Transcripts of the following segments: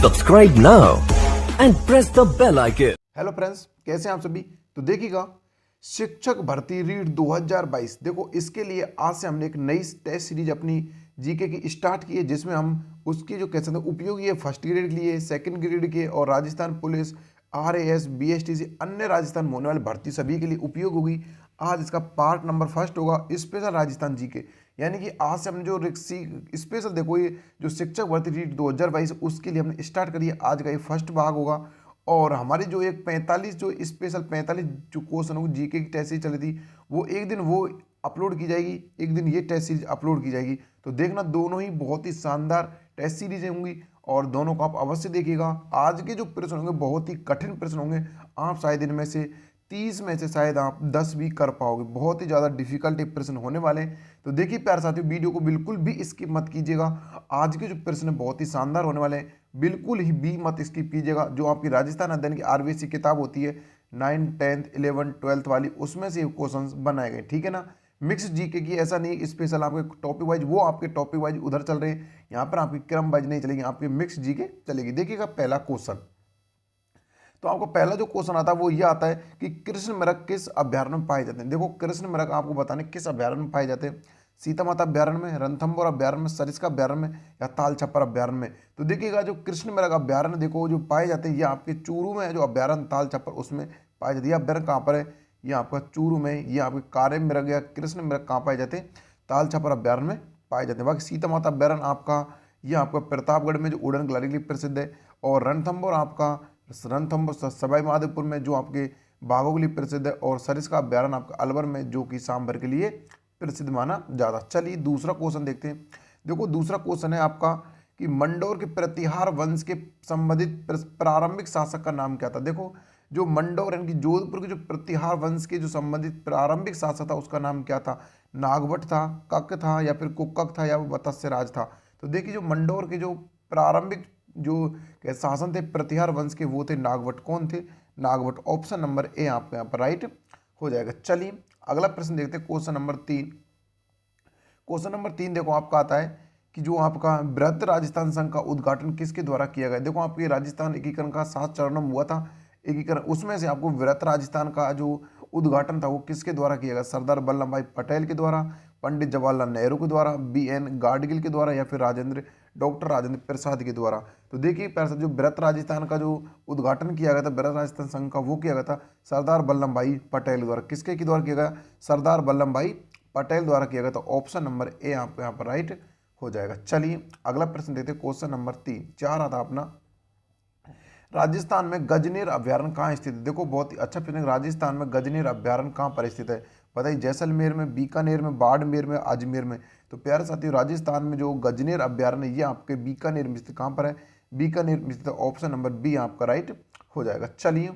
Subscribe now and press the bell icon. Hello friends, कैसे हैं आप सभी। तो देखिएगा, शिक्षक भर्ती रीट 2022, देखो इसके लिए आज से हमने एक नई टेस्ट सीरीज अपनी जीके की स्टार्ट की है, जिसमें हम उसकी जो कैसे उपयोगी है फर्स्ट ग्रेड के लिए, सेकंड ग्रेड के और राजस्थान पुलिस, आरएएस, बीएसटीसी, अन्य राजस्थान में होने वाली भर्ती सभी के लिए उपयोग होगी। आज इसका पार्ट नंबर फर्स्ट होगा, स्पेशल राजस्थान जीके। यानी कि आज से हमने जो स्पेशल देखो ये जो शिक्षक भर्ती रीट 2022 उसके लिए हमने स्टार्ट करी है। आज का ये फर्स्ट भाग होगा और हमारी जो एक 45 जो स्पेशल 45 जो क्वेश्चन होगी जीके की टेस्ट सीरीज चली थी, वो एक दिन वो अपलोड की जाएगी, एक दिन ये टेस्ट सीरीज अपलोड की जाएगी। तो देखना, दोनों ही बहुत ही शानदार टेस्ट सीरीजें होंगी और दोनों को आप अवश्य देखिएगा। आज के जो प्रश्न होंगे बहुत ही कठिन प्रश्न होंगे, आप शायद इनमें से 30 में से शायद आप 10 भी कर पाओगे। बहुत ही ज़्यादा डिफिकल्ट प्रश्न होने वाले हैं। तो देखिए प्यारे साथियों, वीडियो को बिल्कुल भी स्किप मत कीजिएगा। आज के जो प्रश्न बहुत ही शानदार होने वाले हैं, बिल्कुल ही भी मत स्किप कीजिएगा। जो आपकी राजस्थान अध्ययन की आरबीएससी किताब होती है 9, 10, 11, 12 वाली, उसमें से क्वेश्चन बनाए गए, ठीक है ना। मिक्स जीके की ऐसा नहीं स्पेशल आपके टॉपिक वाइज, वो आपके टॉपिक वाइज उधर चल रहे हैं, यहाँ पर आपकी क्रम वाइज नहीं चलेगी, आपकी मिक्स जीके चलेगी। देखिएगा पहला क्वेश्चन, तो आपको पहला जो क्वेश्चन आता है वो ये आता है कि कृष्ण मृग किस अभ्यारण्य में पाए जाते हैं। देखो कृष्ण मृग आपको बताने किस अभ्यारण्य में पाए जाते हैं, सीता माता अभ्यारण्य में, रणथंभौर अभ्यारण्य में, सरिस्का अभ्यारण्य में या ताल छपर अभ्यारण्य में। तो देखिएगा जो कृष्ण मृग अभ्यारण्य देखो जो पाए जाते हैं, ये आपके चूरू में है, जो अभ्यारण्य ताल छपर उसमें पाए जाते हैं। अभ्यारण्य कहाँ पर है, ये आपका चूरू में। ये आपके कारे मृग या कृष्ण मृग कहाँ पाए जाते हैं, ताल छपर अभ्यारण्य में पाए जाते हैं। बाकी सीता माता अभ्यारण्य आपका ये आपका प्रतापगढ़ में जो उड़न गलरी के लिए प्रसिद्ध है, और रणथंभौर आपका रणथंभौर सवाई माधोपुर में जो आपके बाघों के लिए प्रसिद्ध है, और सरिस्का अभ्यारण्य आपका अलवर में जो कि सांभर के लिए प्रसिद्ध माना जाता। चलिए दूसरा क्वेश्चन देखते हैं। देखो दूसरा क्वेश्चन है आपका कि मंडोर के प्रतिहार वंश के संबंधित प्रारंभिक शासक का नाम क्या था। देखो जो मंडोर यानी कि जोधपुर के जो प्रतिहार वंश के जो संबंधित प्रारंभिक शासक था उसका नाम क्या था, नागवट था, कक था या फिर कुक्कक था या वो मत्स्य राज था। तो देखिए जो मंडोर के जो प्रारंभिक जो शासन थे प्रतिहार वंश के, वो थे नागवट। कौन थे, नागवट। ऑप्शन नंबर ए आपके यहाँ पर राइट हो जाएगा। चलिए अगला प्रश्न देखते हैं, क्वेश्चन नंबर 3। क्वेश्चन नंबर 3 देखो आपका आता है कि जो आपका बृहद राजस्थान संघ का उद्घाटन किसके द्वारा किया गया। देखो आपके राजस्थान एकीकरण का 7 चरणों में हुआ था एकीकरण, उसमें से आपको बृहद राजस्थान का जो उद्घाटन था वो किसके द्वारा किया गया, सरदार वल्लभ भाई पटेल के द्वारा, पंडित जवाहरलाल नेहरू के द्वारा, बीएन गाडगिल के द्वारा या फिर डॉक्टर राजेंद्र प्रसाद के द्वारा। तो देखिए पैसा जो बृहद राजस्थान का जो उद्घाटन किया गया था बृहद राजस्थान संघ का, वो किया गया था सरदार वल्लभ भाई पटेल द्वारा। किसके के द्वारा किया गया, सरदार वल्लभ भाई पटेल द्वारा किया गया। तो ऑप्शन नंबर ए आपको यहाँ पर राइट हो जाएगा। चलिए अगला प्रश्न देखते हैं, क्वेश्चन नंबर 3 4 आता अपना, राजस्थान में गजनेर अभ्यारण्य कहाँ स्थित है। देखो बहुत ही अच्छा प्रश्न, राजस्थान में गजनेर अभ्यारण्य कहाँ पर स्थित है। बताइए जैसलमेर में, बीकानेर में, बाड़मेर में, अजमेर में। तो प्यारे साथियों राजस्थान में जो गजनेर अभ्यारण्य ये आपके बीकानेर में स्थित, कहाँ पर है, बीकानेर में स्थित। ऑप्शन नंबर बी आपका राइट हो जाएगा। चलिए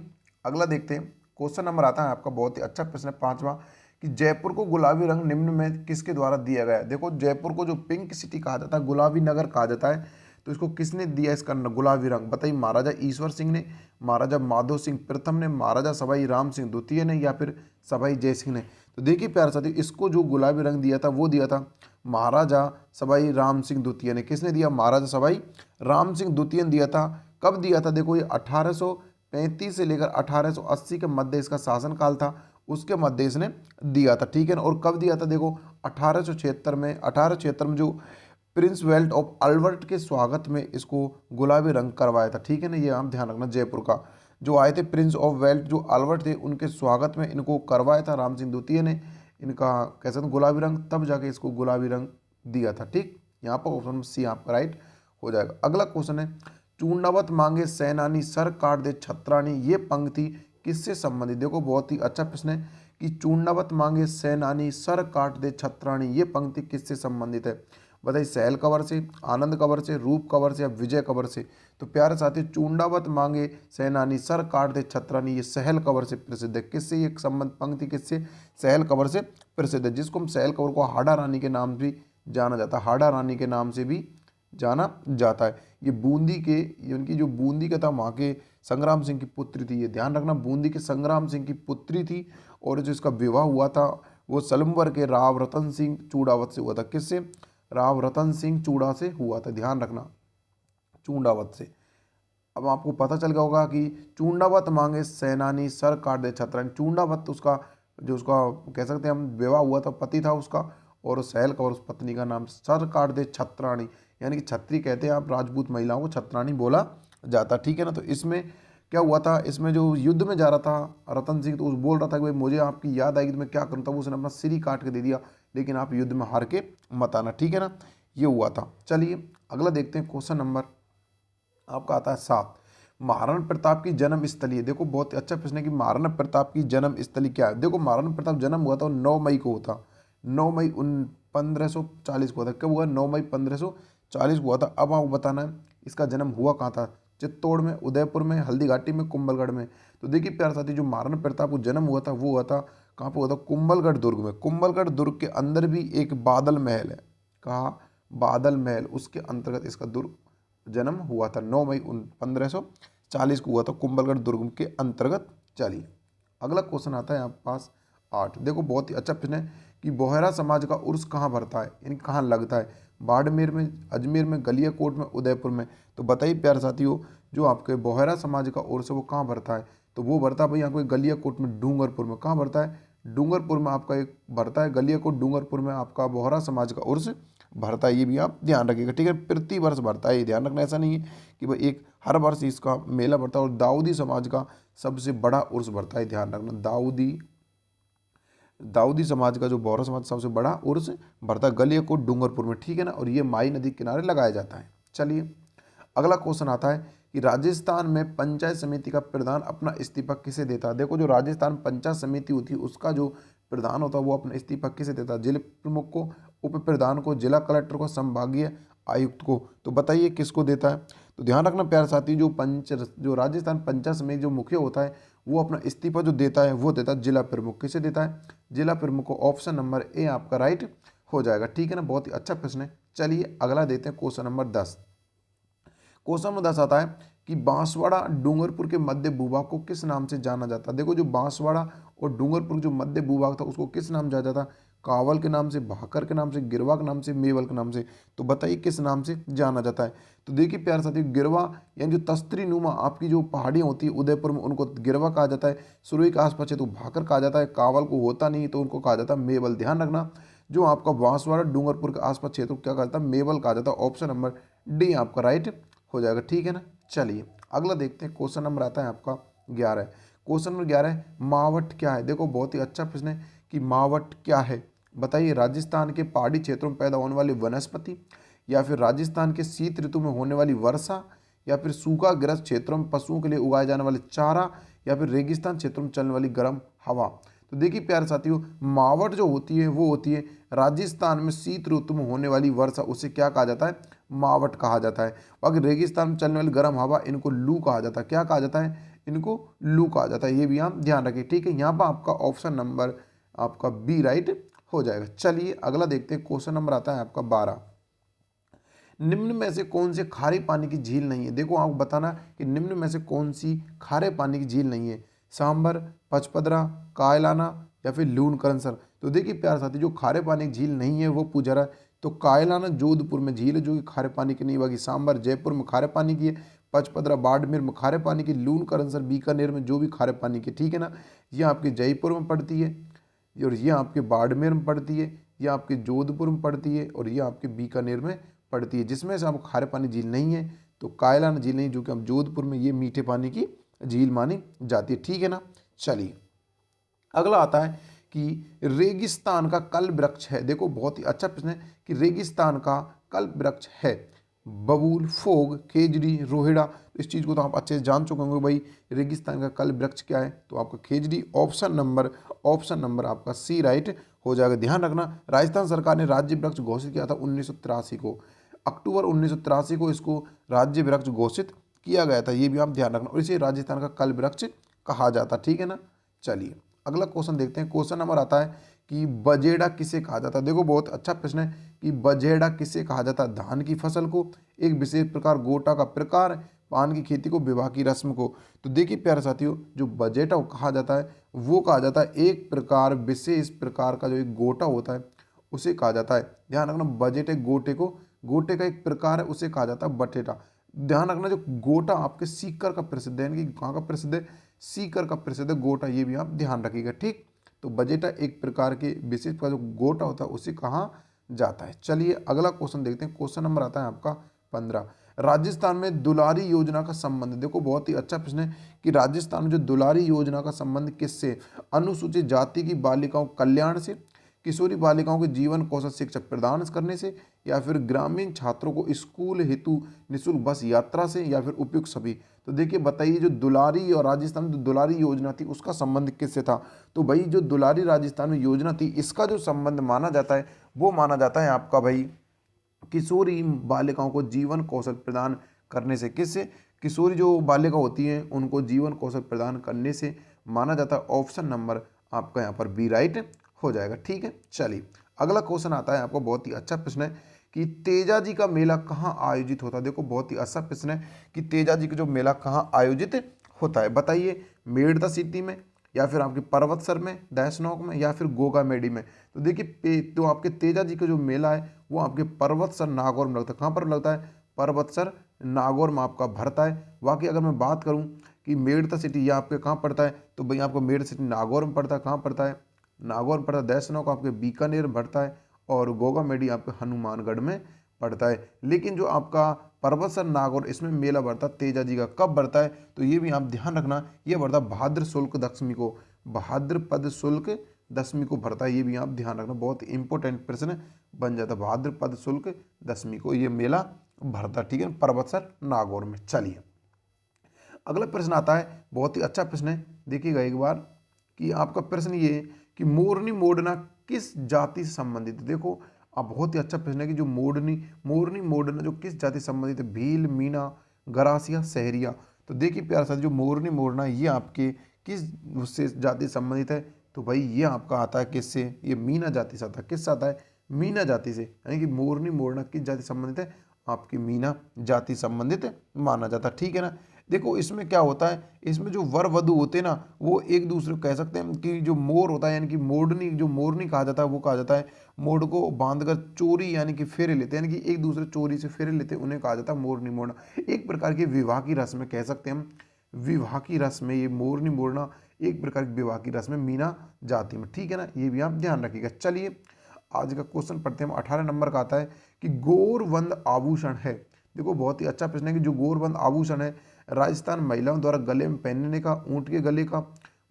अगला देखते हैं, क्वेश्चन नंबर आता है आपका बहुत ही अच्छा प्रश्न है 5वां, कि जयपुर को गुलाबी रंग निम्न में किसके द्वारा दिया गया है। देखो जयपुर को जो पिंक सिटी कहा जाता है, गुलाबी नगर कहा जाता है, तो इसको किसने दिया इसका गुलाबी रंग। बताइए महाराजा ईश्वर सिंह ने, महाराजा माधो सिंह प्रथम ने, महाराजा सवाई राम सिंह द्वितीय ने या फिर सवाई जय सिंह ने। तो देखिए प्यारे साथियों, इसको जो गुलाबी रंग दिया था वो दिया था महाराजा सवाई राम सिंह द्वितीय ने। किसने दिया, महाराजा सवाई राम सिंह द्वितीय ने दिया था। कब दिया था, देखो ये 1835 से लेकर 1880 के मध्य इसका शासनकाल था, उसके मध्य इसने दिया था, ठीक है ना। और कब दिया था, देखो 1876 में जो प्रिंस वेल्ट ऑफ अल्बर्ट के स्वागत में इसको गुलाबी रंग करवाया था, ठीक है ना। ये आप ध्यान रखना, जयपुर का जो आए थे प्रिंस ऑफ वेल्ट जो अल्बर्ट थे उनके स्वागत में इनको करवाया था राम सिंह द्वितीय ने, इनका कैसे था गुलाबी रंग, तब जाके इसको गुलाबी रंग दिया था, ठीक। यहाँ पर ऑप्शन सी आपका राइट हो जाएगा। अगला क्वेश्चन है, चूंडावत मांगे सैनानी सर काट दे छत्रानी, ये पंक्ति किससे संबंधित। देखो बहुत ही अच्छा प्रश्न है कि चूंडावत मांगे सैनानी सर काट दे छत्रानी, ये पंक्ति किससे संबंधित है। बताइए सहल कंवर से, आनंद कंवर से, रूप कंवर से या विजय कंवर से। तो प्यारे साथी चूंडावत मांगे सैनानी सर काट दे छत्रानी, ये सहल कंवर से प्रसिद्ध है। किससे ये संबंध पंक्ति किससे, सहल कंवर से प्रसिद्ध है, जिसको हम सहल कंवर को हाड़ा रानी के नाम भी जाना जाता है, हाड़ा रानी के नाम से भी जाना जाता है। ये बूंदी के, उनकी जो बूंदी का था वहाँ के संग्राम सिंह की पुत्री थी, ये ध्यान रखना, बूंदी के संग्राम सिंह की पुत्री थी। और जो इसका विवाह हुआ था वो सलम्बर के राव रतन सिंह चूड़ावत से हुआ था। किससे, राव रतन सिंह चूड़ा से हुआ था, ध्यान रखना, चूड़ावत से। अब आपको पता चल गया होगा कि चूंडावत मांगे सेनानी सर काट दे छत्राणी। चूंडावत उसका जो उसका कह सकते हैं हम विवाह हुआ था, पति था उसका, और सहल कौर उस पत्नी का नाम, सर काट दे छत्राणी यानी कि छत्री कहते हैं आप राजपूत महिलाओं को छत्राणी बोला जाता, ठीक है ना। तो इसमें क्या हुआ था, इसमें जो युद्ध में जा रहा था रतन सिंह, तो उस बोल रहा था कि भाई मुझे आपकी याद आएगी तो मैं क्या करूँ, तब उसने अपना सिर ही काट के दे दिया, लेकिन आप युद्ध में हार के मत आना, ठीक है ना। ये हुआ था। चलिए अगला देखते हैं, क्वेश्चन नंबर आपका आता है 7। महाराणा प्रताप की जन्म स्थली। देखो बहुत अच्छा प्रश्न है कि महाराणा प्रताप की जन्म स्थली क्या है। देखो महाराणा प्रताप जन्म हुआ था 9 मई को होता, 9 मई 1540 को हुआ था। कब हुआ, 9 मई 1540 को हुआ था। अब आपको बताना है इसका जन्म हुआ कहाँ था, चित्तौड़ में, उदयपुर में, हल्दी घाटी में, कुंभलगढ़ में। तो देखिए प्यारे साथी, जो महाराणा प्रताप को जन्म हुआ था वो हुआ था कहाँ पर हुआ था, कुंभलगढ़ दुर्ग में। कुंभलगढ़ दुर्ग के अंदर भी एक बादल महल है, कहा बादल महल, उसके अंतर्गत इसका दुर्ग जन्म हुआ था। 9 मई 1540 को हुआ था, कुंभलगढ़ दुर्ग के अंतर्गत। चलिए अगला क्वेश्चन आता है आपके पास 8। देखो बहुत ही अच्छा प्रश्न है कि बोहरा समाज का उर्स कहाँ भरता है, यानी कहाँ लगता है, बाड़मेर में, अजमेर में, गलियाकोट में, उदयपुर में। तो बताइए प्यारे साथियों, जो आपके बोहरा समाज का उर्स है वो कहाँ भरता है, तो वो भरता है भाई यहाँ पे गलियाकोट में, डूंगरपुर में। कहाँ भरता है, डूंगरपुर में आपका एक भरता है, गलियाकोट डूंगरपुर में आपका बोहरा समाज का उर्स भरता है। ये भी आप ध्यान रखिएगा, ठीक है। प्रति वर्ष भरता है, ये ध्यान रखना, ऐसा नहीं है कि भाई एक हर वर्ष इसका मेला भरता है। और दाऊदी समाज का सबसे बड़ा उर्स भरता है, ध्यान रखना, दाऊदी समाज का जो बोहरा समाज सबसे बड़ा उर्स भरता है गलियाकोट डूंगरपुर में, ठीक है ना। और ये माई नदी के किनारे लगाया जाता है। चलिए अगला क्वेश्चन आता है कि राजस्थान में पंचायत समिति का प्रधान अपना इस्तीफा किसे देता है। देखो जो राजस्थान पंचायत समिति होती है उसका जो प्रधान होता है वो अपना इस्तीफा किसे देता है, जिला प्रमुख को, उप प्रधान को, जिला कलेक्टर को, संभागीय आयुक्त को। तो बताइए किसको देता है। तो ध्यान रखना प्यारे साथी, जो राजस्थान पंचायत समिति जो मुखिया होता है वो अपना इस्तीफा जो देता है वो देता है जिला प्रमुख। किसे देता है, जिला प्रमुख को। ऑप्शन नंबर ए आपका राइट हो जाएगा, ठीक है ना। बहुत ही अच्छा प्रश्न है। चलिए अगला देते हैं, क्वेश्चन नंबर 10। क्वेश्चन नंबर 10 आता है कि बांसवाड़ा डूंगरपुर के मध्य भूभाग को किस नाम से जाना जाता है। देखो जो बांसवाड़ा और डूंगरपुर जो मध्य भूभाग था उसको किस नाम जाना जाता, कावल के नाम से, भाकर के नाम से, गिरवा के नाम से, मेवल के नाम से। तो बताइए किस नाम से जाना जाता है। तो देखिए प्यारे साथी, गिरवा यानी जो तस्त्री नुमा आपकी जो पहाड़ियाँ होती है उदयपुर में, उनको गिरवा कहा जाता है। सुरई के आसपास है तो भाकर कहा जाता है, कावल को होता नहीं तो उनको कहा जाता है मेवल। ध्यान रखना, जो आपका बांसवाड़ा डूंगरपुर के आसपास क्षेत्र को क्या कहा जाता है, मेवल कहा जाता है। ऑप्शन नंबर डी आपका राइट हो जाएगा, ठीक है ना। चलिए अगला देखते हैं, क्वेश्चन नंबर आता है आपका 11। क्वेश्चन नंबर 11 है, मावट क्या है। देखो बहुत ही अच्छा प्रश्न है कि मावट क्या है। बताइए, राजस्थान के पहाड़ी क्षेत्रों में पैदा होने वाली वनस्पति, या फिर राजस्थान के शीत ऋतु में होने वाली वर्षा, या फिर सूखाग्रस्त क्षेत्रों में पशुओं के लिए उगाए जाने वाले चारा, या फिर रेगिस्तान क्षेत्रों में चलने वाली गर्म हवा। तो देखिए प्यारे साथियों, मावट जो होती है वो होती है राजस्थान में शीत ऋतु में होने वाली वर्षा, उसे क्या कहा जाता है, मावट कहा जाता है। बाकी रेगिस्तान में चलने वाली गर्म हवा, इनको लू कहा जाता है। क्या कहा जाता है, इनको लू कहा जाता है। ये भी आप ध्यान रखिए, ठीक है। यहाँ पर आपका ऑप्शन नंबर आपका बी राइट हो जाएगा। चलिए अगला देखते हैं, क्वेश्चन नंबर आता है आपका 12। निम्न में से कौन से खारे पानी की झील नहीं है। देखो आपको बताना कि निम्न में से कौन सी खारे पानी की झील नहीं है, सांबर, पचपदरा, कायलाना, या फिर लूनकरनसर। तो देखिए प्यारे साथी, जो खारे पानी की झील नहीं है वो पूछा रहा है। तो कायलाना जोधपुर में झील है जो कि खारे पानी की नहीं, बाकी सांबर जयपुर में खारे पानी की है, पचपदरा बाड़मेर में खारे पानी की, लूनकरनसर बीकानेर में जो भी खारे पानी की, ठीक है ना। ये आपके जयपुर में पड़ती है, और ये आपके बाड़मेर में पड़ती है, ये आपके जोधपुर में पड़ती है, और ये आपके बीकानेर में पड़ती है। जिसमें से आपको खारे पानी झील नहीं है तो कायलाना झील नहीं, जो कि हम जोधपुर में, ये मीठे पानी की झील मानी जाती है, ठीक है ना। चलिए अगला आता है कि रेगिस्तान का कल वृक्ष है। देखो बहुत ही अच्छा प्रश्न है कि रेगिस्तान का कल वृक्ष है बबूल, फोग, खेजड़ी, रोहिड़ा। इस चीज़ को तो आप अच्छे से जान चुके होंगे भाई, रेगिस्तान का कल वृक्ष क्या है, तो आपका खेजड़ी। ऑप्शन नंबर आपका सी राइट हो जाएगा। ध्यान रखना, राजस्थान सरकार ने राज्य वृक्ष घोषित किया था 1983 को, अक्टूबर 1983 को इसको राज्य वृक्ष घोषित किया गया था। ये भी आप ध्यान रखना, और इसे राजस्थान का कल वृक्ष कहा जाता, ठीक है ना। चलिए अगला क्वेश्चन देखते हैं। क्वेश्चन नंबर आता है कि बजेड़ा किसे कहा जाता है। देखो बहुत अच्छा प्रश्न है कि बजेड़ा किसे कहा जाता है। धान की फसल को, एक विशेष प्रकार गोटा का प्रकार, पान की खेती को, विवाह की रस्म को। तो देखिए प्यारे साथियों, जो बजेटा कहा जाता है वो कहा जाता है एक प्रकार, विशेष प्रकार का जो एक गोटा होता है उसे कहा जाता है। ध्यान रखना, बजेट एक गोटे का एक प्रकार है, उसे कहा जाता है बटेटा। ध्यान रखना, जो गोटा आपके सीकर का प्रसिद्ध है, यानी कि कहाँ का प्रसिद्ध है, सीकर का प्रसिद्ध है गोटा, ये भी आप ध्यान रखिएगा। ठीक, तो बजेटा एक प्रकार के विशेष का जो गोटा होता है उसे कहाँ जाता है। चलिए अगला क्वेश्चन देखते हैं। क्वेश्चन नंबर आता है आपका 15। राजस्थान में दुलारी योजना का संबंध, देखो बहुत ही अच्छा प्रश्न है कि राजस्थान में जो दुलारी योजना का संबंध किससे, अनुसूचित जाति की बालिकाओं कल्याण से, किशोरी बालिकाओं के जीवन कौशल शिक्षा प्रदान करने से, या फिर ग्रामीण छात्रों को स्कूल हेतु निःशुल्क बस यात्रा से, या फिर उपयुक्त सभी। तो देखिए बताइए, जो दुलारी और राजस्थान में जो दुलारी योजना थी उसका संबंध किससे था। तो भाई जो दुलारी राजस्थान में योजना थी इसका जो संबंध माना जाता है वो माना जाता है आपका भाई किशोरी बालिकाओं को जीवन कौशल प्रदान करने से। किससे, किशोरी जो बालिका होती हैं उनको जीवन कौशल प्रदान करने से माना जाता है। ऑप्शन नंबर आपका यहाँ पर बी राइट हो जाएगा। ठीक है, चलिए अगला क्वेश्चन आता है आपको, बहुत ही अच्छा प्रश्न है कि तेजाजी का मेला कहाँ आयोजित होता है। देखो बहुत ही अच्छा प्रश्न है कि तेजाजी का जो मेला कहाँ आयोजित होता है, बताइए। मेड़ता सिटी में, या फिर आपके पर्वतसर में, दैसनोक में, या फिर गोगा मेडी में। तो देखिए तो आपके तेजाजी का जो मेला है वो आपके पर्वतसर नागौर में लगता है। कहाँ पर लगता है, पर्वतसर नागौर में आपका भरता है। बाकी अगर मैं बात करूँ कि मेड़ता सिटी ये आपके कहाँ पड़ता है, तो भाई आपको मेड़ता सिटी नागौर में पड़ता है। कहाँ पड़ता है, नागौर में पड़ता है। दैसनोक आपके बीकानेर में पड़ता है, और गोगा मेडी आपके हनुमानगढ़ में पड़ता है। लेकिन जो आपका पर्वतसर नागौर इसमें मेला बढ़ता है तेजाजी का, कब बढ़ता है, तो ये भी आप ध्यान रखना, ये बढ़ता भाद्र शुल्क दशमी को, भाद्रपद शुल्क दशमी को भरता है। ये भी आप ध्यान रखना, बहुत इंपॉर्टेंट प्रश्न बन जाता है। भाद्रपद शुल्क दशमी को ये मेला भरता, ठीक है, पर्वतसर नागौर में। चलिए अगला प्रश्न आता है, बहुत ही अच्छा प्रश्न है, देखिएगा एक बार कि आपका प्रश्न ये है कि मोरनी मोडना किस जाति से संबंधित है। देखो अब बहुत ही अच्छा प्रश्न है कि जो मोरनी मोडना जो किस जाति से संबंधित है, भील, मीना, गरासिया, सहरिया। तो देखिए प्यारे साथी, जो मोरनी मोडना ये आपके किस उससे जाति से संबंधित है, तो भाई ये आपका आता है किससे, ये मीना जाति से आता है। किससे आता है, मीना जाति से, यानी कि मोरनी मोडना किस जाति से संबंधित है, आपकी मीना जाति संबंधित माना जाता है। ठीक है ना। देखो इसमें क्या होता है, इसमें जो वर वधु होते हैं ना वो एक दूसरे को कह सकते हैं कि जो मोर होता है, यानी कि मोरनी, जो मोरनी कहा जाता है वो कहा जाता है मोर को बांधकर चोरी यानी कि फेरे लेते हैं, यानी कि एक दूसरे चोरी से फेरे लेते हैं, उन्हें कहा जाता है मोरनी मोड़ना। एक प्रकार की विवाह की रस्म में कह सकते हैं हम, विवाह की रस्म में ये मोरनी मोड़ना एक प्रकार की विवाह की रस्म में मीना जाति में। ठीक है ना, ये भी आप ध्यान रखिएगा। चलिए आज का क्वेश्चन पढ़ते हैं, 18 नंबर का आता है कि गौरबंद आभूषण है। देखो बहुत ही अच्छा प्रश्न है कि जो गौरबंद आभूषण है राजस्थान महिलाओं द्वारा गले में पहनने का, ऊंट के गले का,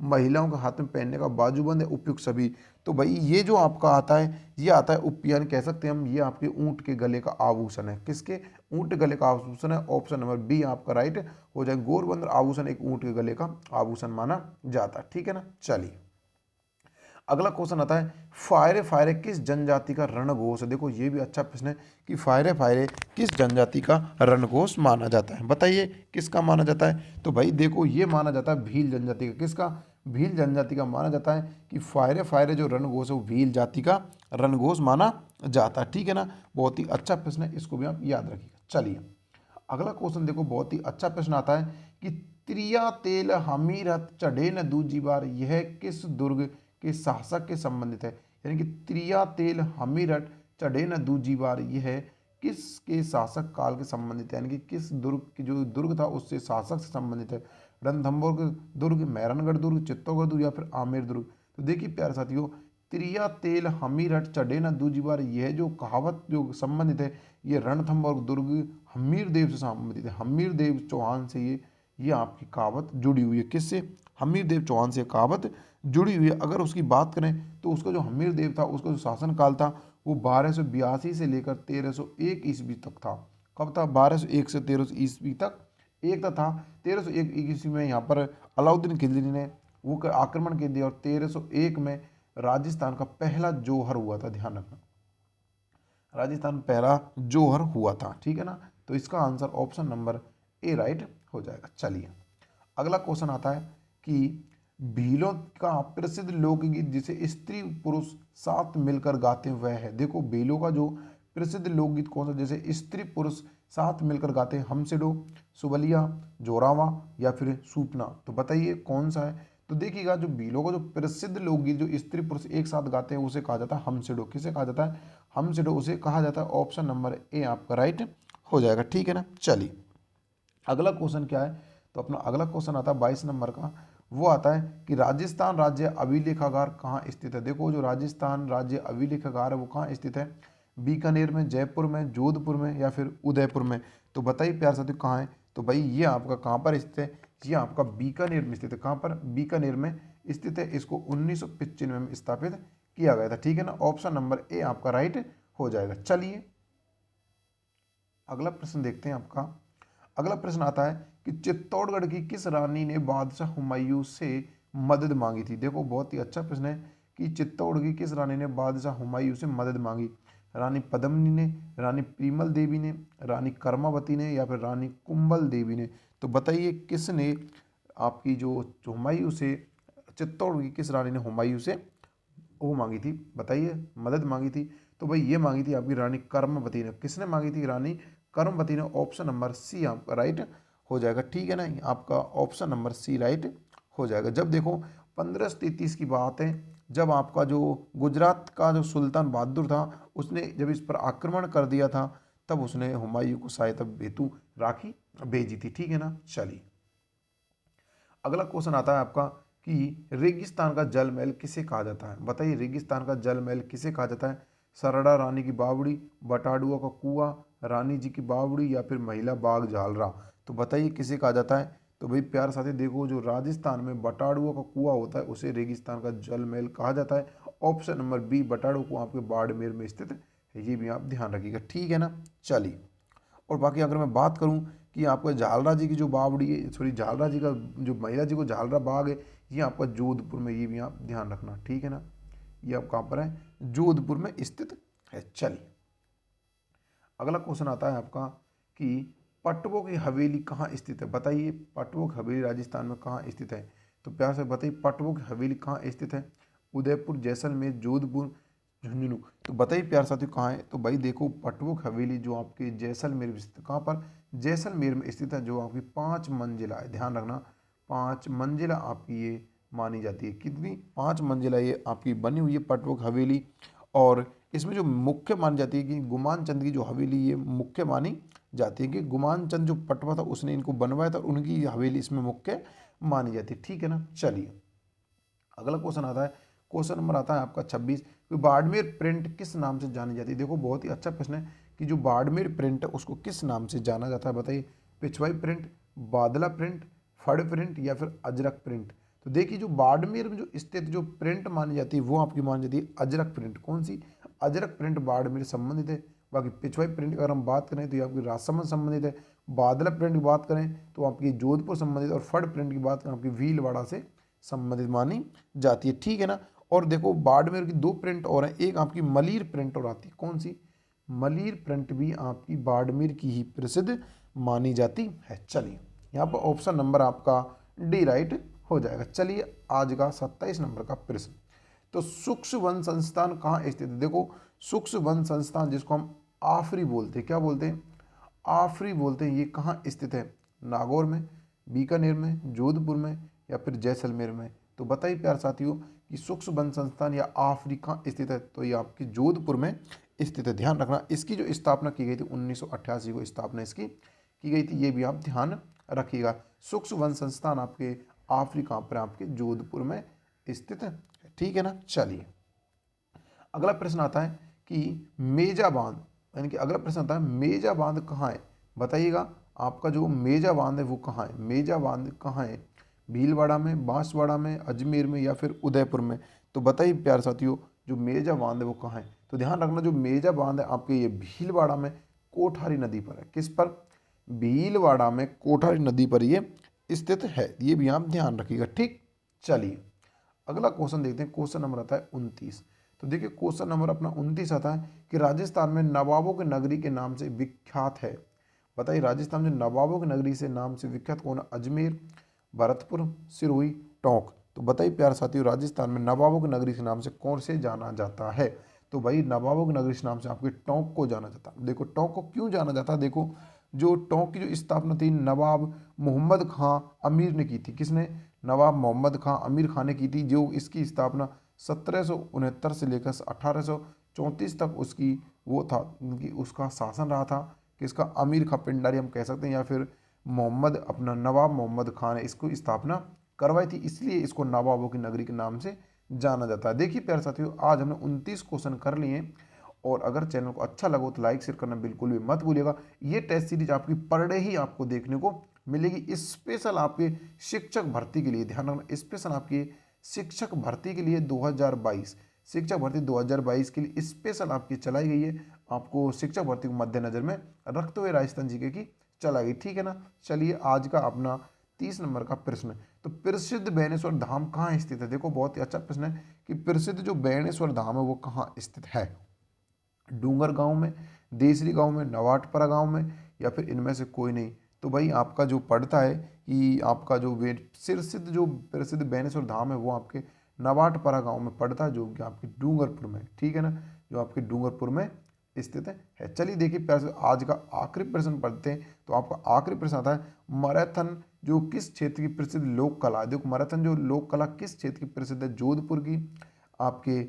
महिलाओं के हाथ में पहनने का, बाजूबंद है, उपयुक्त सभी। तो भाई ये जो आपका आता है ये आता है यानी कह सकते हैं हम ये आपके ऊंट के गले का आभूषण है। किसके, ऊंट गले का आभूषण है। ऑप्शन नंबर बी आपका राइट हो जाए। गौरबंद आभूषण एक ऊंट के गले का आभूषण माना जाता है। ठीक है ना। चलिए अगला क्वेश्चन आता है, फायरे फायरे किस जनजाति का रणघोष है। देखो ये भी अच्छा प्रश्न है कि फायरे फायरे किस जनजाति का रणघोष माना जाता है, बताइए किसका माना जाता है। तो भाई देखो ये माना जाता है भील जनजाति का। किसका, भील जनजाति का माना जाता है कि फायरे फायरे जो रणघोष है वो भील जाति का रणघोष माना जाता है। ठीक है ना, बहुत ही अच्छा प्रश्न है, इसको भी आप याद रखिएगा। चलिए अगला क्वेश्चन देखो, बहुत ही अच्छा प्रश्न आता है कि त्रिया तेल हमीरत चढ़े न दूजी बार, यह किस दुर्ग के शासक के संबंधित है। यानी कि त्रिया तेल हमीरठ चढ़े न दूजी बार, यह किसके शासक काल के संबंधित है, यानी कि किस दुर्ग की जो दुर्ग था उससे शासक से संबंधित है। रणथंभौर दुर्ग, मेहरानगढ़ दुर्ग, चित्तौड़गढ़ दुर्ग, या फिर आमेर दुर्ग। तो देखिए प्यारे साथियों, त्रिया तेल हमीरठ चढ़े न दूजी बार, यह जो कहावत जो संबंधित है ये रणथंभौर दुर्ग हमीर देव से संबंधित है। हमीर देव चौहान से ये आपकी कहावत जुड़ी हुई है। किससे, हमीर देव चौहान से कहावत जुड़ी हुई है। अगर उसकी बात करें तो उसका जो हमीर देव था उसका जो शासनकाल था वो 1282 से लेकर 1301 ईस्वी तक था। कब था, 1201 से 1300 ईस्वी तक एक था। 1301 ईस्वी में यहाँ पर अलाउद्दीन खिलजी ने वो आक्रमण कर दिया, और 1301 में राजस्थान का पहला जौहर हुआ था। ध्यान रखना, राजस्थान पहला जौहर हुआ था। ठीक है ना, तो इसका answer option number A right हो जाएगा। चलिए अगला क्वेश्चन आता है कि भीलों का प्रसिद्ध लोकगीत जिसे स्त्री पुरुष साथ मिलकर गाते हैं वह है। देखो भीलों का जो प्रसिद्ध लोकगीत कौन सा जैसे स्त्री पुरुष साथ मिलकर गाते हैं, हमसेडो, सुबलिया, जोरावा, या फिर सूपना। तो बताइए कौन सा है। तो देखिएगा जो भीलों का जो प्रसिद्ध लोकगीत जो स्त्री पुरुष एक साथ गाते हैं उसे कहा जाता है हमसेडो। किसे कहा जाता है, हमसेडो उसे कहा जाता है। ऑप्शन नंबर ए आपका राइट हो जाएगा। ठीक है ना। चलिए अगला क्वेश्चन क्या है, तो अपना अगला क्वेश्चन आता है 22 नंबर का। वो आता है कि राजस्थान राज्य अभिलेखागार कहाँ स्थित है। देखो जो राजस्थान राज्य अभिलेखागार है वो कहाँ स्थित है, बीकानेर में, जयपुर में, जोधपुर में या फिर उदयपुर में। तो बताइए प्यार साथियों कहाँ है। तो भाई ये आपका कहाँ पर स्थित है, ये आपका बीकानेर में स्थित है। कहाँ पर, बीकानेर में स्थित है। इसको 1995 में स्थापित किया गया था। ठीक है ना, ऑप्शन नंबर ए आपका राइट हो जाएगा। चलिए अगला प्रश्न देखते हैं आपका। अगला प्रश्न आता है कि चित्तौड़गढ़ की किस रानी ने बादशाह हुमायूं से मदद मांगी थी। देखो बहुत ही अच्छा प्रश्न है कि चित्तौड़ की किस रानी ने बादशाह हुमायूं से मदद मांगी। रानी पद्मिनी ने, रानी प्रीमल देवी ने, रानी कर्मावती ने या फिर रानी कुंभल देवी ने। तो बताइए किसने आपकी जो हुमायूं से, चित्तौड़ की किस रानी ने हुमायूं से वो मांगी थी, बताइए मदद मांगी थी। तो भाई ये मांगी थी आपकी रानी कर्मवती ने। किसने मांगी थी, रानी कर्मवती ने। ऑप्शन नंबर सी आपका राइट हो जाएगा। ठीक है ना, आपका ऑप्शन नंबर सी राइट हो जाएगा। जब देखो 1533 की बात है, जब आपका जो गुजरात का जो सुल्तान बहादुर था उसने जब इस पर आक्रमण कर दिया था, तब उसने हुमायूं को सहायता हेतु राखी भेजी थी। ठीक है ना, चलिए अगला क्वेश्चन आता है आपका कि रेगिस्तान का जल महल किसे कहा जाता है। बताइए रेगिस्तान का जल महल किसे कहा जाता है। सरड़ा रानी की बावड़ी, बटाडुआ का कुआं, रानी जी की बावड़ी या फिर महिला बाग जालरा। तो बताइए किसे कहा जाता है। तो भाई प्यार साथी देखो जो राजस्थान में बटाडुआ का कुआं होता है उसे रेगिस्तान का जल महल कहा जाता है। ऑप्शन नंबर बी बटाडुआ कुआं आपके बाड़मेर में स्थित है। ये भी आप ध्यान रखिएगा। ठीक है ना, चलिए और बाकी अगर मैं बात करूं कि आपका झालरा जी की जो बावड़ी है, सॉरी झालरा जी का जो महिला जी को झालरा बाग है, ये आपका जोधपुर में, ये भी आप ध्यान रखना। ठीक है ना, ये आप कहाँ पर है, जोधपुर में स्थित है। चलिए अगला क्वेश्चन आता है आपका कि पटवो की हवेली कहाँ स्थित है। बताइए पटवो की हवेली राजस्थान में कहाँ स्थित है। तो प्यार से बताइए पटवो की हवेली कहाँ स्थित है। उदयपुर, जैसलमेर, जोधपुर, झुंझुनू। तो बताइए प्यार साथियों कहाँ है। तो भाई देखो पटवो की हवेली जो आपके जैसलमेर में स्थित, कहाँ पर, जैसलमेर में स्थित है। जो आपकी 5 मंजिला है, ध्यान रखना 5 मंजिला आपकी ये मानी जाती है। कितनी, 5 मंजिला ये आपकी बनी हुई है पटवो की हवेली। और इसमें जो मुख्य मानी जाती है कि गुमान चंद की जो हवेली ये मुख्य मानी जाती है, कि गुमान चंद जो पटवा था उसने इनको बनवाया था, उनकी हवेली इसमें मुख्य मानी जाती है। ठीक है ना, चलिए अगला क्वेश्चन आता है। क्वेश्चन नंबर आता है आपका 26 कि बाड़मेर प्रिंट किस नाम से जानी जाती है। देखो बहुत ही अच्छा प्रश्न है कि जो बाड़मेर प्रिंट है उसको किस नाम से जाना जाता है। बताइए पिछवाई प्रिंट, बादला प्रिंट, फड़ प्रिंट या फिर अजरक प्रिंट। तो देखिए जो बाड़मेर में जो स्थित जो प्रिंट मानी जाती है वो आपकी मानी जाती है अजरक प्रिंट। कौन सी, अजरक प्रिंट बाड़मेर संबंधित है। बाकी पिछवाई प्रिंट अगर हम बात करें तो ये आपकी राजसमंद संबंधित है। बादला प्रिंट की बात करें तो आपकी जोधपुर संबंधित, और फड़ प्रिंट की बात करें आपकी भीलवाड़ा से संबंधित मानी जाती है। ठीक है ना, और देखो बाड़मेर की 2 प्रिंट और हैं, एक आपकी मलीर प्रिंट और आती है। कौन सी, मलीर प्रिंट भी आपकी बाड़मेर की ही प्रसिद्ध मानी जाती है। चलिए यहाँ पर ऑप्शन नंबर आपका डी राइट हो जाएगा। चलिए आज का 27 नंबर का प्रश्न, तो सूक्ष्म वन संस्थान कहाँ स्थित है। देखो सूक्ष्म वन संस्थान जिसको हम आफरी बोलते हैं, क्या बोलते हैं, आफरी बोलते हैं, ये कहाँ स्थित है। नागौर में, बीकानेर में, जोधपुर में या फिर जैसलमेर में। तो बताइए प्यार साथियों कि सूक्ष्म वन संस्थान या आफरी कहाँ स्थित है। तो ये आपकी जोधपुर में स्थित है। ध्यान रखना इसकी जो स्थापना की गई थी 1988 को स्थापना इसकी की गई थी, ये भी आप ध्यान रखिएगा। सूक्ष्म वन संस्थान आपके आफरी कहाँ पर, आपके जोधपुर में स्थित है। ठीक है ना, चलिए अगला प्रश्न आता है कि मेजा बांध, यानी कि अगला प्रश्न आता है मेजा बांध कहाँ है। बताइएगा आपका जो मेजा बांध है वो कहाँ है। मेजा बांध कहाँ है, भीलवाड़ा में, बांसवाड़ा में, अजमेर में या फिर उदयपुर में। तो बताइए प्यार साथियों जो मेजा बांध है वो कहाँ है। तो ध्यान रखना जो मेजा बांध है आपके ये भीलवाड़ा में कोठारी नदी पर है। किस पर, भीलवाड़ा में कोठारी नदी पर ये स्थित है। ये भी आप ध्यान रखिएगा। ठीक, चलिए अगला क्वेश्चन देखते हैं। क्वेश्चन नंबर आता है 29। तो देखिए क्वेश्चन नंबर अपना 29 आता है कि राजस्थान में नवाबों की नगरी के नाम से विख्यात है। बताइए राजस्थान में नवाबों की नगरी से नाम से विख्यात कौन है। अजमेर, भरतपुर, सिरोही, टोंक। तो बताइए प्यार साथियों राजस्थान में नवाबों की नगरी के नाम से कौन से जाना जाता है। तो भाई नवाबों की नगरी के नाम से आपके टोंक को जाना जाता है। देखो टोंक को क्यों जाना जाता है, देखो जो टोंक की जो स्थापना थी नवाब मोहम्मद खां अमीर ने की थी। किसने, नवाब मोहम्मद खां अमीर खान ने की थी। जो इसकी स्थापना 1769 से लेकर 1834 तक उसकी वो था कि उसका शासन रहा था। किसका, अमीर खां पिंडारी हम कह सकते हैं या फिर मोहम्मद अपना नवाब मोहम्मद खान ने इसको स्थापना करवाई थी, इसलिए इसको नवाबों की नगरी के नाम से जाना जाता है। देखिए प्यारे साथियों, आज हमने 29 क्वेश्चन कर लिए हैं, और अगर चैनल को अच्छा लगा तो लाइक शेयर करना बिल्कुल भी मत भूलिएगा। ये टेस्ट सीरीज आपकी पर डे ही आपको देखने को मिलेगी, स्पेशल आपके शिक्षक भर्ती के लिए। ध्यान रखना, स्पेशल आपकी शिक्षक भर्ती के लिए 2022 शिक्षक भर्ती 2022 के लिए स्पेशल आपकी चलाई गई है। आपको शिक्षक भर्ती को मद्देनजर में रखते हुए राजस्थान जीके की चलाई गई, ठीक है ना। चलिए आज का अपना 30 नंबर का प्रश्न, तो प्रसिद्ध बेणेश्वर धाम कहाँ स्थित है। देखो बहुत ही अच्छा प्रश्न है कि प्रसिद्ध जो बेणेश्वर धाम है वो कहाँ स्थित है। डूंगर गांव में, देसरी गांव में, नवाटपरा गांव में, या फिर इनमें से कोई नहीं। तो भाई आपका जो पड़ता है कि आपका जो प्रसिद्ध बेणेश्वर धाम है वो आपके नवाटपरा गांव में पड़ता है, जो कि आपके डूंगरपुर में, ठीक है ना, जो आपके डूंगरपुर में स्थित है। चलिए देखिए प्यारे से आज का आखिरी प्रश्न पढ़ते हैं। तो आपका आखिरी प्रश्न आता है, मैराथन जो किस क्षेत्र की प्रसिद्ध लोक कला है। देखो मैराथन जो लोक कला किस क्षेत्र की प्रसिद्ध है, जोधपुर की, आपके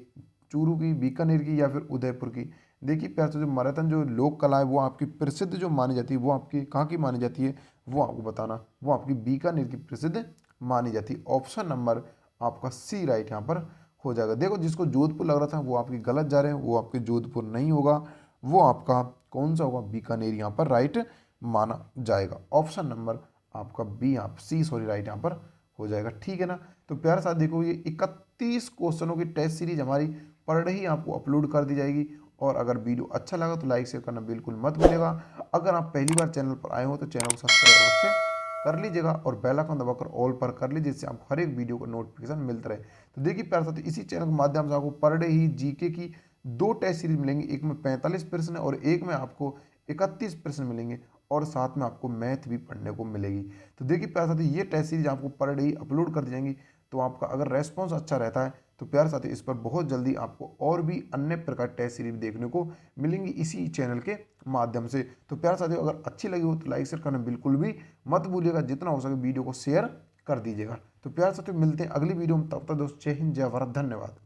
चूरू की, बीकानेर की, या फिर उदयपुर की। देखिए प्यारे से जो मैराथन जो लोक कला है वो आपकी प्रसिद्ध जो मानी जाती है वो आपकी कहाँ की मानी जाती है, वो आपको बताना। वो आपकी बीकानेर की प्रसिद्ध मानी जाती है। ऑप्शन नंबर आपका सी राइट यहाँ पर हो जाएगा। देखो जिसको जोधपुर लग रहा था वो आपकी गलत जा रहे हैं, वो आपके जोधपुर नहीं होगा, वो आपका कौन सा होगा, बीकानेर यहाँ पर राइट माना जाएगा। ऑप्शन नंबर आपका बी, आप सी सॉरी राइट यहाँ पर हो जाएगा, ठीक है ना। तो प्यारे साथ देखो ये 31 क्वेश्चनों की टेस्ट सीरीज हमारी पर डे ही आपको अपलोड कर दी जाएगी। और अगर वीडियो अच्छा लगा तो लाइक शेयर करना बिल्कुल मत भूलिएगा। अगर आप पहली बार चैनल पर आए हो तो चैनल को सब्सक्राइब अवश्य कर लीजिएगा और बेल आइकन दबाकर ऑल पर कर लीजिए, जिससे आपको हर एक वीडियो का नोटिफिकेशन मिलता रहे। तो देखिए प्यारे साथियों, इसी चैनल के माध्यम से आपको पर डे ही जीके की 2 टेस्ट सीरीज मिलेंगी, एक में 45 प्रश्न और एक में आपको 31 प्रश्न मिलेंगे, और साथ में आपको मैथ भी पढ़ने को मिलेगी। तो देखिए प्यारे साथियों, ये टेस्ट सीरीज आपको पर डे ही अपलोड कर दी जाएंगी। तो आपका अगर रेस्पॉन्स अच्छा रहता है तो प्यारे साथियों इस पर बहुत जल्दी आपको और भी अन्य प्रकार टेस्ट सीरीज देखने को मिलेंगी इसी चैनल के माध्यम से। तो प्यारे साथियों अगर अच्छी लगी हो तो लाइक शेयर करना बिल्कुल भी मत भूलिएगा, जितना हो सके वीडियो को शेयर कर दीजिएगा। तो प्यारे साथियों मिलते हैं अगली वीडियो में, तब तक दोस्तों जय हिंद, जय भारत, धन्यवाद।